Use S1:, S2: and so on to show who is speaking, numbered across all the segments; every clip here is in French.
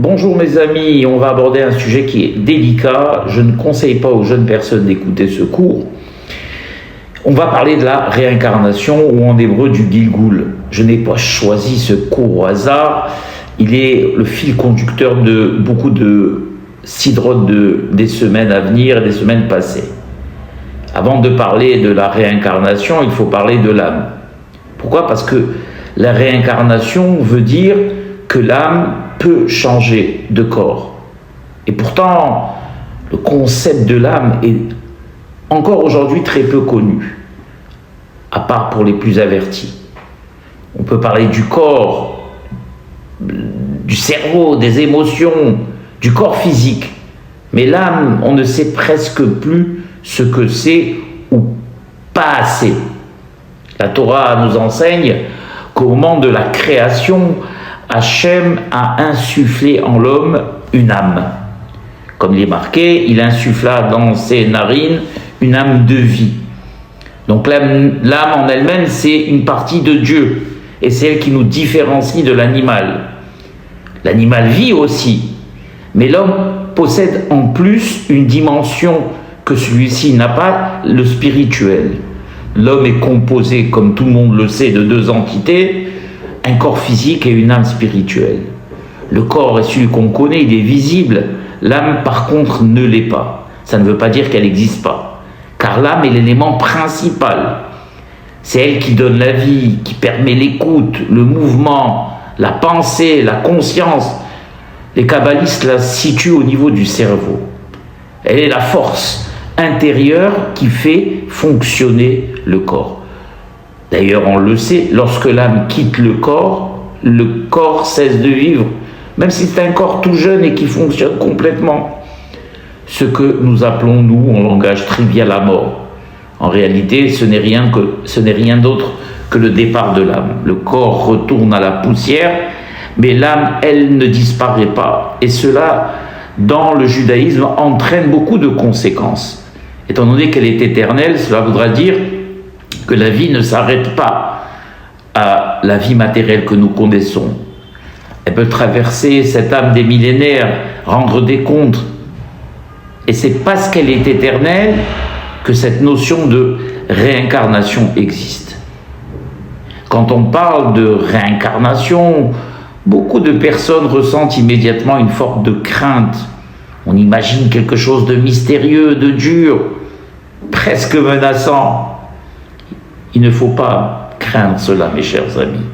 S1: Bonjour mes amis, on va aborder un sujet qui est délicat. Je ne conseille pas aux jeunes personnes d'écouter ce cours. On va parler de la réincarnation ou en hébreu du Gilgul. Je n'ai pas choisi ce cours au hasard. Il est le fil conducteur de beaucoup de sidrotes des semaines à venir et des semaines passées. Avant de parler de la réincarnation, il faut parler de l'âme. Pourquoi ? Parce que la réincarnation veut dire que l'âme peut changer de corps. Et pourtant, le concept de l'âme est encore aujourd'hui très peu connu, à part pour les plus avertis. On peut parler du corps, du cerveau, des émotions, du corps physique. Mais l'âme, on ne sait presque plus ce que c'est ou pas assez. La Torah nous enseigne qu'au moment de la création, Hachem a insufflé en l'homme une âme. Comme il est marqué, il insuffla dans ses narines une âme de vie. Donc l'âme en elle-même, c'est une partie de Dieu. Et c'est elle qui nous différencie de l'animal. L'animal vit aussi. Mais l'homme possède en plus une dimension que celui-ci n'a pas, le spirituel. L'homme est composé, comme tout le monde le sait, de deux entités, un corps physique et une âme spirituelle. Le corps est celui qu'on connaît, il est visible. L'âme, par contre, ne l'est pas. Ça ne veut pas dire qu'elle n'existe pas. Car l'âme est l'élément principal. C'est elle qui donne la vie, qui permet l'écoute, le mouvement, la pensée, la conscience. Les kabbalistes la situent au niveau du cerveau. Elle est la force intérieure qui fait fonctionner le corps. D'ailleurs, on le sait, lorsque l'âme quitte le corps cesse de vivre, même si c'est un corps tout jeune et qui fonctionne complètement. Ce que nous appelons, nous, en langage trivial, la mort. En réalité, ce n'est rien d'autre que le départ de l'âme. Le corps retourne à la poussière, mais l'âme, elle, ne disparaît pas. Et cela, dans le judaïsme, entraîne beaucoup de conséquences. Étant donné qu'elle est éternelle, cela voudra dire que la vie ne s'arrête pas à la vie matérielle que nous connaissons. Elle peut traverser cette âme des millénaires, rendre des comptes. Et c'est parce qu'elle est éternelle que cette notion de réincarnation existe. Quand on parle de réincarnation, beaucoup de personnes ressentent immédiatement une forme de crainte. On imagine quelque chose de mystérieux, de dur, presque menaçant. Il ne faut pas craindre cela, mes chers amis.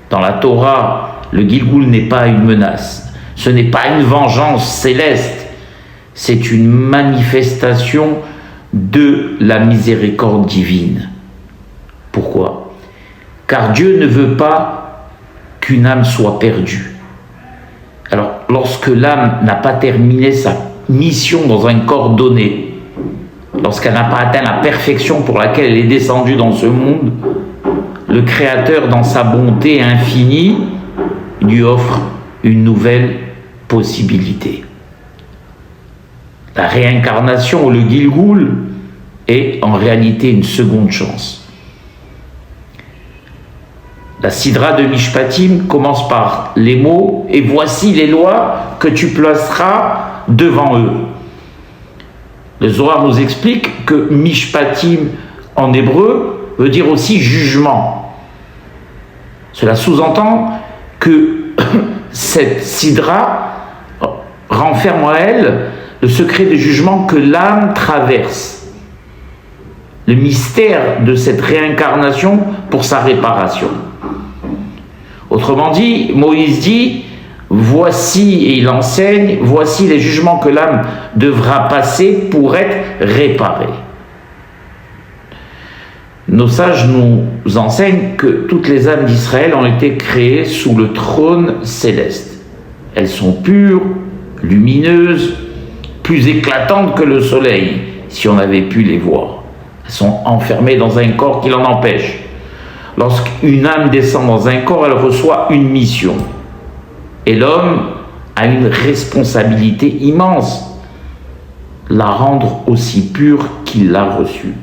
S1: Dans la Torah, le Gilgul n'est pas une menace. Ce n'est pas une vengeance céleste. C'est une manifestation de la miséricorde divine. Pourquoi ? Car Dieu ne veut pas qu'une âme soit perdue. Alors, lorsque l'âme n'a pas terminé sa mission dans un corps donné, lorsqu'elle n'a pas atteint la perfection pour laquelle elle est descendue dans ce monde, le Créateur, dans sa bonté infinie, lui offre une nouvelle possibilité. La réincarnation, le Gilgul, est en réalité une seconde chance. La Sidra de Mishpatim commence par les mots « Et voici les lois que tu placeras devant eux ». Le Zohar nous explique que Mishpatim en hébreu veut dire aussi jugement. Cela sous-entend que cette Sidra renferme en elle le secret de jugement que l'âme traverse. Le mystère de cette réincarnation pour sa réparation. Autrement dit, Moïse dit, voici, et il enseigne, voici les jugements que l'âme devra passer pour être réparée. Nos sages nous enseignent que toutes les âmes d'Israël ont été créées sous le trône céleste. Elles sont pures, lumineuses, plus éclatantes que le soleil, si on avait pu les voir. Elles sont enfermées dans un corps qui l'en empêche. Lorsqu'une âme descend dans un corps, elle reçoit une mission. Et l'homme a une responsabilité immense, la rendre aussi pure qu'il l'a reçue.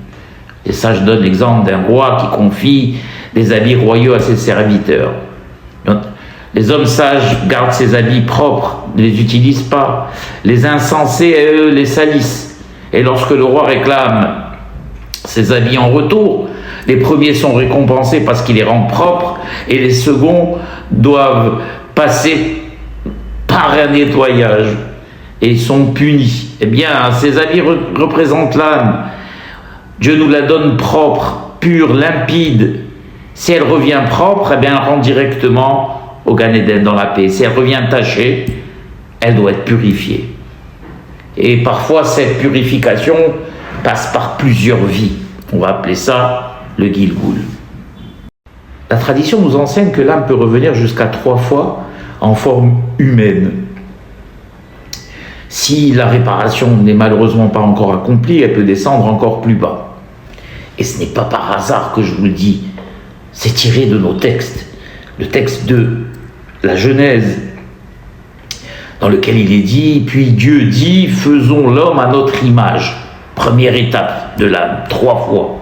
S1: Les sages donnent l'exemple d'un roi qui confie des habits royaux à ses serviteurs. Donc, les hommes sages gardent ses habits propres ne les utilisent pas. Les insensés, eux, les salissent. Et lorsque le roi réclame ses habits en retour, les premiers sont récompensés parce qu'ils les rendent propres, et les seconds doivent passer par un nettoyage et sont punis. Eh bien, ces habits représentent l'âme. Dieu nous la donne propre, pure, limpide. Si elle revient propre, eh bien, elle rentre directement au Gan Eden, dans la paix. Si elle revient tachée, elle doit être purifiée. Et parfois, cette purification passe par plusieurs vies. On va appeler ça le Gilgul. La tradition nous enseigne que l'âme peut revenir jusqu'à 3 fois en forme humaine. Si la réparation n'est malheureusement pas encore accomplie, elle peut descendre encore plus bas. Et ce n'est pas par hasard que je vous le dis, c'est tiré de nos textes. Le texte de la Genèse, dans lequel il est dit, puis Dieu dit, faisons l'homme à notre image. Première étape de l'âme, 3 fois,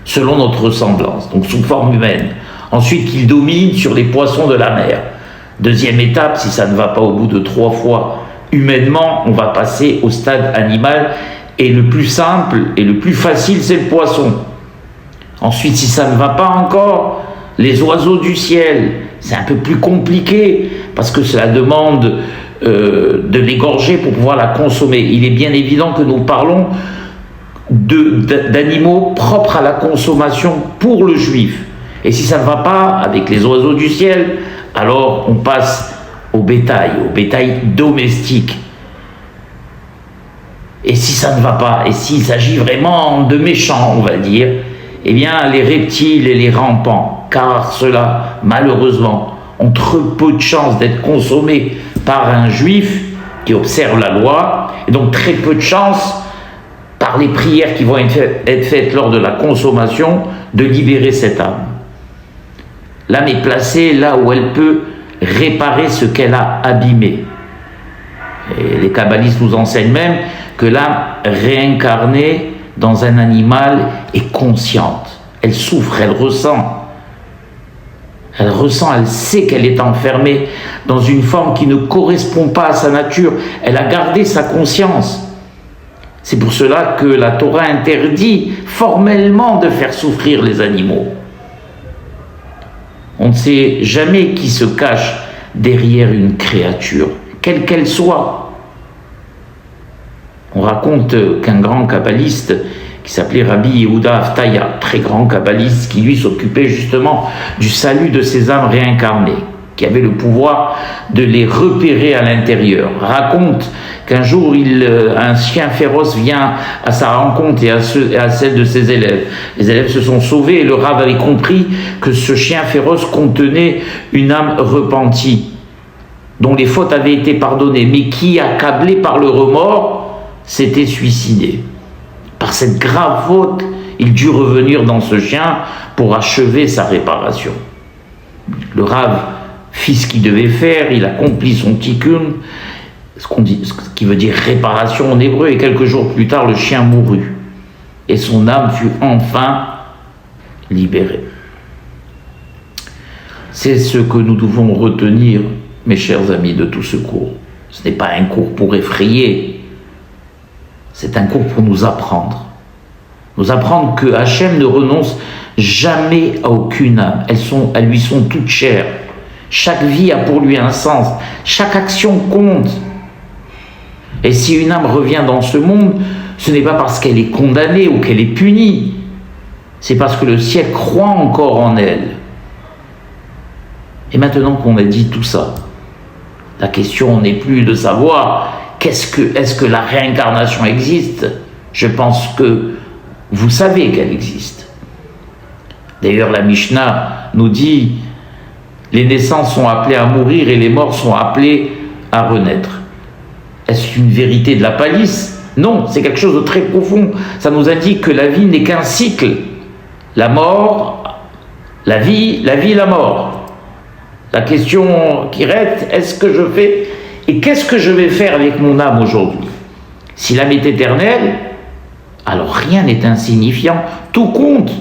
S1: selon notre ressemblance, donc sous forme humaine. Ensuite, qu'il domine sur les poissons de la mer. Deuxième étape, si ça ne va pas au bout de 3 fois humainement, on va passer au stade animal. Et le plus simple et le plus facile, c'est le poisson. Ensuite, si ça ne va pas encore, les oiseaux du ciel. C'est un peu plus compliqué parce que cela demande de l'égorger pour pouvoir la consommer. Il est bien évident que nous parlons d'animaux propres à la consommation pour le juif. Et si ça ne va pas avec les oiseaux du ciel, alors on passe au bétail domestique. Et si ça ne va pas, et s'il s'agit vraiment de méchants, on va dire, eh bien les reptiles et les rampants, car ceux-là, malheureusement, ont très peu de chances d'être consommés par un juif qui observe la loi, et donc très peu de chances, par les prières qui vont être faites lors de la consommation, de libérer cette âme. L'âme est placée là où elle peut réparer ce qu'elle a abîmé. Et les kabbalistes nous enseignent même que l'âme réincarnée dans un animal est consciente. Elle souffre, elle ressent. Elle sait qu'elle est enfermée dans une forme qui ne correspond pas à sa nature. Elle a gardé sa conscience. C'est pour cela que la Torah interdit formellement de faire souffrir les animaux. On ne sait jamais qui se cache derrière une créature, quelle qu'elle soit. On raconte qu'un grand kabbaliste qui s'appelait Rabbi Yehuda Haftaya, très grand kabbaliste, qui lui s'occupait justement du salut de ces âmes réincarnées, qui avait le pouvoir de les repérer à l'intérieur, raconte qu'un jour, un chien féroce vient à sa rencontre et à celle de ses élèves. Les élèves se sont sauvés et le Rav avait compris que ce chien féroce contenait une âme repentie, dont les fautes avaient été pardonnées, mais qui, accablé par le remords, s'était suicidé. Par cette grave faute, il dut revenir dans ce chien pour achever sa réparation. Le Rav fit ce qu'il devait faire, il accomplit son tikkun, ce qui veut dire réparation en hébreu, et quelques jours plus tard, le chien mourut. Et son âme fut enfin libérée. C'est ce que nous devons retenir, mes chers amis, de tout ce cours. Ce n'est pas un cours pour effrayer, c'est un cours pour nous apprendre. Nous apprendre que Hachem ne renonce jamais à aucune âme. Elles lui sont toutes chères. Chaque vie a pour lui un sens. Chaque action compte. Et si une âme revient dans ce monde, ce n'est pas parce qu'elle est condamnée ou qu'elle est punie. C'est parce que le ciel croit encore en elle. Et maintenant qu'on a dit tout ça, la question n'est plus de savoir est-ce que la réincarnation existe. Je pense que vous savez qu'elle existe. D'ailleurs, la Mishnah nous dit les naissances sont appelées à mourir et les morts sont appelés à renaître. Est-ce une vérité de la palisse? Non, c'est quelque chose de très profond. Ça nous indique que la vie n'est qu'un cycle. La mort, la vie, la mort. La question qui reste, est-ce que je fais et qu'est-ce que je vais faire avec mon âme aujourd'hui? Si l'âme est éternelle, alors rien n'est insignifiant, tout compte.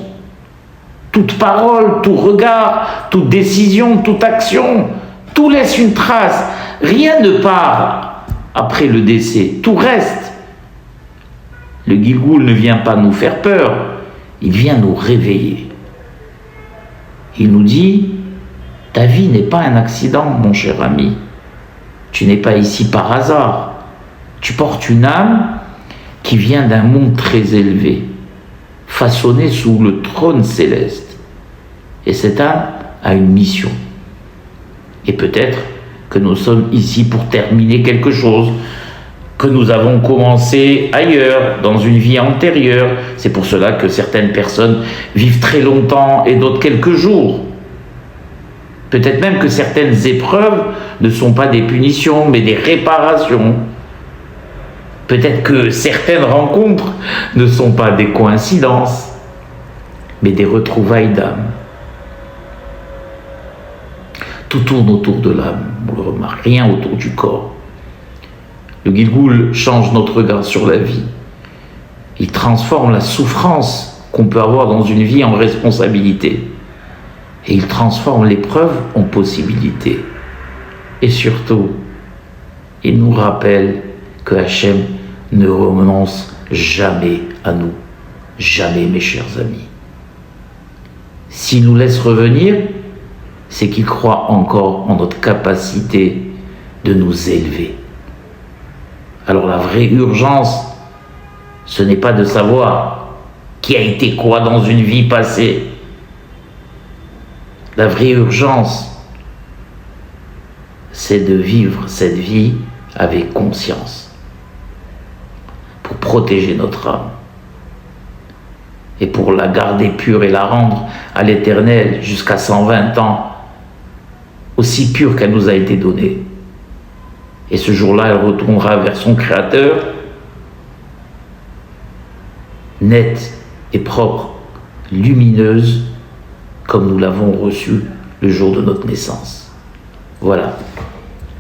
S1: Toute parole, tout regard, toute décision, toute action, tout laisse une trace. Rien ne part après le décès, tout reste. Le Gilgoul ne vient pas nous faire peur, il vient nous réveiller. Il nous dit, ta vie n'est pas un accident, mon cher ami. Tu n'es pas ici par hasard. Tu portes une âme qui vient d'un monde très élevé, façonné sous le trône céleste. Et cette âme a une mission. Et peut-être que nous sommes ici pour terminer quelque chose que nous avons commencé ailleurs, dans une vie antérieure. C'est pour cela que certaines personnes vivent très longtemps et d'autres quelques jours. Peut-être même que certaines épreuves ne sont pas des punitions, mais des réparations. Peut-être que certaines rencontres ne sont pas des coïncidences, mais des retrouvailles d'âme. Tout tourne autour de l'âme, on le remarque, rien autour du corps. Le Gilgoul change notre regard sur la vie. Il transforme la souffrance qu'on peut avoir dans une vie en responsabilité. Et il transforme l'épreuve en possibilité. Et surtout, il nous rappelle que Hachem ne renonce jamais à nous. Jamais, mes chers amis. S'il nous laisse revenir, c'est qu'il croit encore en notre capacité de nous élever. Alors la vraie urgence, ce n'est pas de savoir qui a été quoi dans une vie passée. La vraie urgence, c'est de vivre cette vie avec conscience, pour protéger notre âme, et pour la garder pure et la rendre à l'Éternel jusqu'à 120 ans, aussi pure qu'elle nous a été donnée. Et ce jour-là, elle retournera vers son Créateur, nette et propre, lumineuse, comme nous l'avons reçu le jour de notre naissance. Voilà.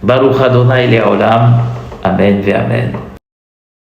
S1: Baruch Adonai Le'olam. Amen ve Amen.